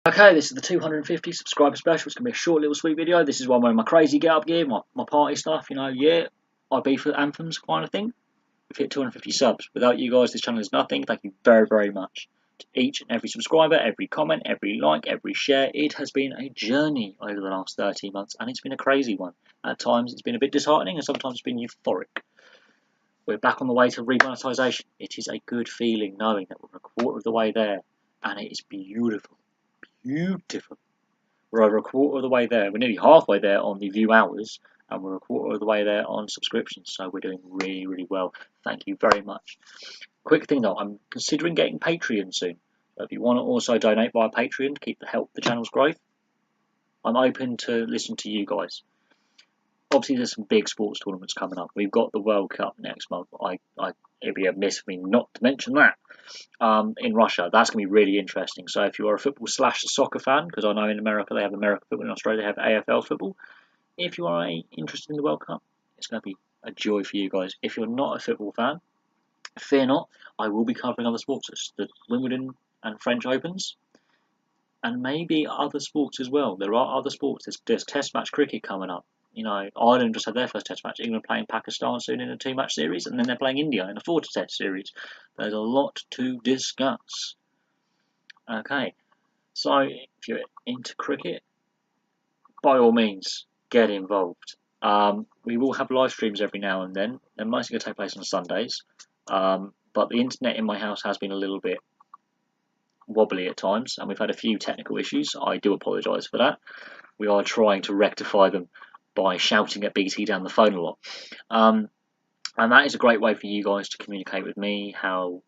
Okay, this is the 250 subscriber special. It's going to be a short little sweet video. This is one wearing my crazy get up gear, my party stuff, yeah, I be for anthems kind of thing. We've hit 250 subs. Without you guys, this channel is nothing. Thank you very, very much to each and every subscriber, every comment, every like, every share. It has been a journey over the last 13 months, and it's been a crazy one. At times, it's been a bit disheartening, and sometimes it's been euphoric. We're back on the way to remonetisation. It is a good feeling knowing that we're a quarter of the way there, and it is beautiful. Beautiful. We're over a quarter of the way there. We're nearly halfway there on the view hours, and we're a quarter of the way there on subscriptions. So we're doing really, really well. Thank you very much. Quick thing though, I'm considering getting Patreon soon. So if you want to also donate via Patreon to help the channel's growth, I'm open to listen to you guys. Obviously, there's some big sports tournaments coming up. We've got the World Cup next month. It'd be amiss for me not to mention that. In Russia, that's going to be really interesting. So if you're a football / soccer fan, because I know in America they have American football, in Australia they have AFL football. If you are interested in the World Cup, it's going to be a joy for you guys. If you're not a football fan, fear not. I will be covering other sports, the Wimbledon and French Opens, and maybe other sports as well. There are other sports. There's Test match cricket coming up. You know, Ireland just had their first Test match. England playing Pakistan soon in a 2-match series, and then they're playing India in a 4-Test series. There's a lot to discuss. Okay, so if you're into cricket, by all means, get involved. We will have live streams every now and then. They're mostly going to take place on Sundays, but the internet in my house has been a little bit wobbly at times, and we've had a few technical issues. I do apologise for that. We are trying to rectify them by shouting at BT down the phone a lot. And that is a great way for you guys to communicate with me how,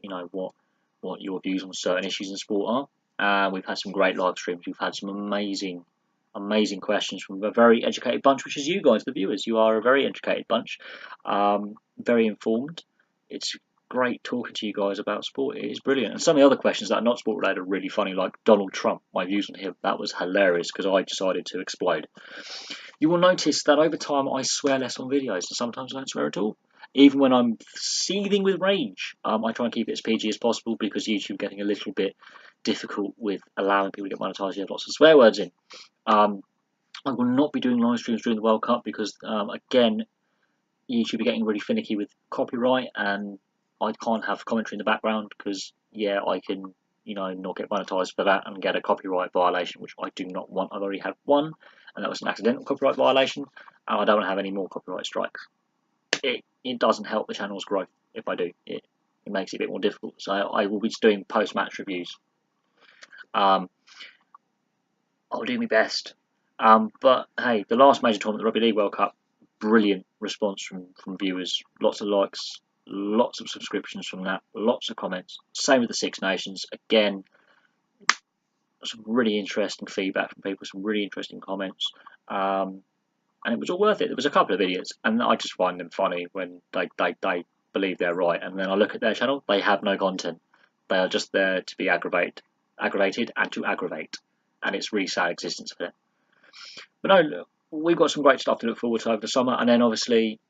what your views on certain issues in sport are. We've had some great live streams. We've had some amazing questions from a very educated bunch, which is you guys, the viewers. You are a very educated bunch, very informed. It's great talking to you guys about sport. It is brilliant. And some of the other questions that are not sport related are really funny, like Donald Trump, my views on him. That was hilarious because I decided to explode. You will notice that over time I swear less on videos, and sometimes I don't swear at all. Even when I'm seething with rage, I try and keep it as PG as possible because YouTube is getting a little bit difficult with allowing people to get monetized. You have lots of swear words in. I will not be doing live streams during the World Cup because, again, YouTube are getting really finicky with copyright, and I can't have commentary in the background because, yeah, I can, not get monetized for that and get a copyright violation, which I do not want. I've already had one, and that was an accidental copyright violation, and I don't want to have any more copyright strikes. It doesn't help the channel's growth if I do. It makes it a bit more difficult. So I will be just doing post-match reviews. I'll do my best. But hey, the last major tournament, the Rugby League World Cup, brilliant response from viewers. Lots of likes, lots of subscriptions from that, lots of comments. Same with the Six Nations. Again, some really interesting feedback from people, some really interesting comments. And it was all worth it. There was a couple of idiots, and I just find them funny when they believe they're right, and then I look at their channel, they have no content. They are just there to be aggravated and to aggravate, and it's really sad existence for them. But no, look, we've got some great stuff to look forward to over the summer, and then obviously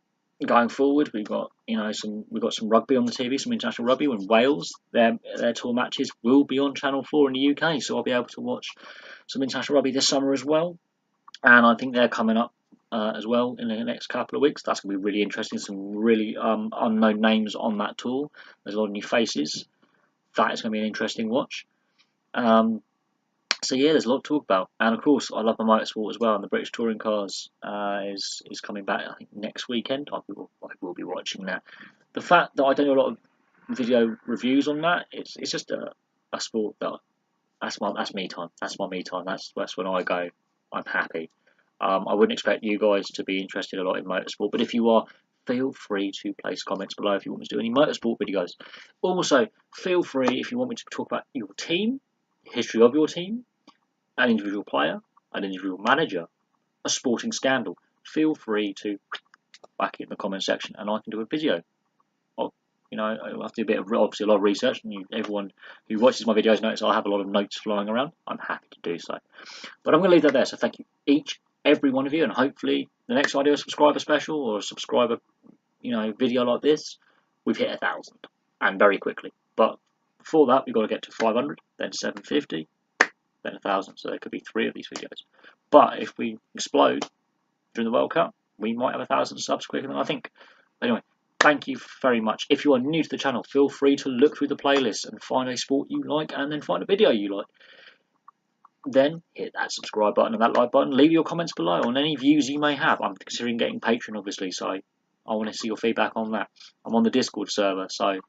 going forward, we've got some rugby on the TV, some international rugby. In Wales, their tour matches will be on Channel 4 in the UK, so I'll be able to watch some international rugby this summer as well. And I think they're coming up as well in the next couple of weeks. That's going to be really interesting. Some really unknown names on that tour. There's a lot of new faces. That is going to be an interesting watch. So yeah, there's a lot to talk about. And of course, I love my motorsport as well. And the British Touring Cars is coming back, I think, next weekend. I will be watching that. The fact that I don't do a lot of video reviews on that, it's just a sport that's me time. That's my me time. That's when I go. I'm happy. I wouldn't expect you guys to be interested a lot in motorsport, but if you are, feel free to place comments below if you want me to do any motorsport videos. Also, feel free if you want me to talk about your team, the history of your team, an individual player, an individual manager, a sporting scandal. Feel free to whack it in the comment section, and I can do a video. I have to do obviously a lot of research, and everyone who watches my videos notice I have a lot of notes flying around. I'm happy to do so. But I'm going to leave that there, so thank you every one of you, and hopefully the next I do a subscriber special or a subscriber video like this, we've hit 1,000, and very quickly. But before that, we've got to get to 500, then 750, then 1,000. So there could be 3 of these videos. But if we explode during the World Cup, we might have 1,000 subs quicker than I think. Anyway, thank you very much. If you are new to the channel, feel free to look through the playlist and find a sport you like, and then find a video you like. Then hit that subscribe button and that like button. Leave your comments below on any views you may have. I'm considering getting Patreon, obviously, so I want to see your feedback on that. I'm on the Discord server, so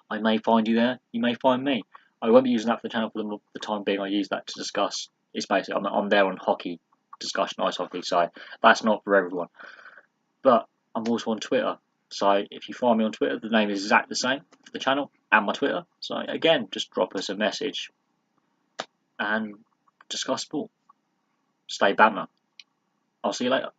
I may find you there. You may find me. I won't be using that for the channel for the time being. I use that to discuss. It's basically I'm there on hockey discussion, ice hockey, so that's not for everyone. But I'm also on Twitter, so if you find me on Twitter, the name is exactly the same for the channel and my Twitter. So again, just drop us a message and discuss sport. Stay banter. I'll see you later.